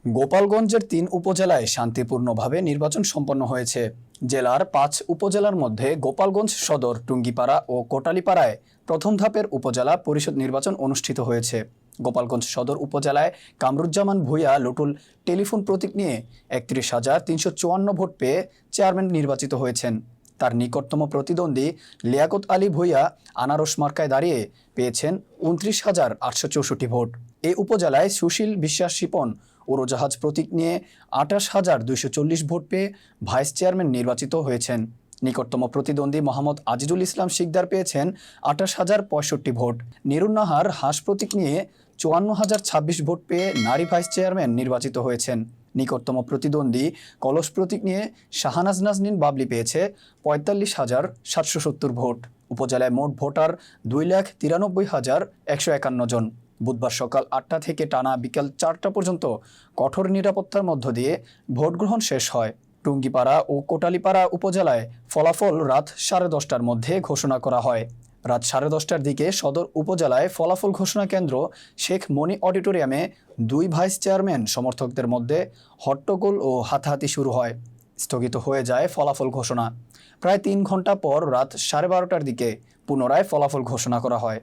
গোপালগঞ্জের ৩ উপজেলায় শান্তিপূর্ণভাবে নির্বাচন সম্পন্ন হয়েছে। জেলার ৫ উপজেলার মধ্যে গোপালগঞ্জ সদর, টুঙ্গিপাড়া ও কোটালীপাড়ায় প্রথম ধাপের উপজেলা পরিষদ নির্বাচন অনুষ্ঠিত হয়েছে। গোপালগঞ্জ সদর উপজেলায় কামরুজ্জামান ভূঁইয়া লুটুল টেলিফোন প্রতীক নিয়ে ৩১,৩৫৪ ভোট পেয়ে চেয়ারম্যান নির্বাচিত হয়েছেন। তার নিকটতম প্রতিদ্বন্দ্বী লিয়াকত আলী ভূঁইয়া আনারস মার্কায় দাঁড়িয়ে পেয়েছেন ২৯,৮৬৪ ভোট। এই উপজেলায় সুশীল বিশ্বাস শিপন উড়োজাহাজ প্রতীক নিয়ে ২৮,২৪০ ভোট পেয়ে ভাইস চেয়ারম্যান নির্বাচিত হয়েছেন। নিকটতম প্রতিদ্বন্দ্বী মোহাম্মদ আজিজুল ইসলাম শিকদার পেয়েছেন ২৮,০৬৫ ভোট। নিরুন্নাহার হাঁস প্রতীক নিয়ে ৫৪,০২৬ ভোট পেয়ে নারী ভাইস চেয়ারম্যান নির্বাচিত হয়েছেন। নিকটতম প্রতিদ্বন্দ্বী কলস প্রতীক নিয়ে শাহানাজ নাজনীন বাবলি পেয়েছে ৪৫,৭৭০ ভোট। উপজেলায় মোট ভোটার ২,৯৩,১৫১ জন। বুধবার সকাল ৮টা থেকে টানা বিকেল ৪টা পর্যন্ত কঠোর নিরাপত্তার মধ্য দিয়ে ভোট গ্রহণ শেষ হয়। টুঙ্গিপাড়া ও কোটালীপাড়া উপজেলায় ফলাফল রাত 10:30টার মধ্যে ঘোষণা করা হয়। রাত 10:30টার দিকে সদর উপজেলায় ফলাফল ঘোষণা কেন্দ্র শেখ মনি অডিটোরিয়ামে ২ ভাইস চেয়ারম্যান সমর্থকদের মধ্যে হট্টগোল ও হাতাহাতি শুরু হয়। স্থগিত হয়ে যায় ফলাফল ঘোষণা। প্রায় ৩ ঘন্টা পর রাত 12:30টার দিকে পুনরায় ফলাফল ঘোষণা করা হয়।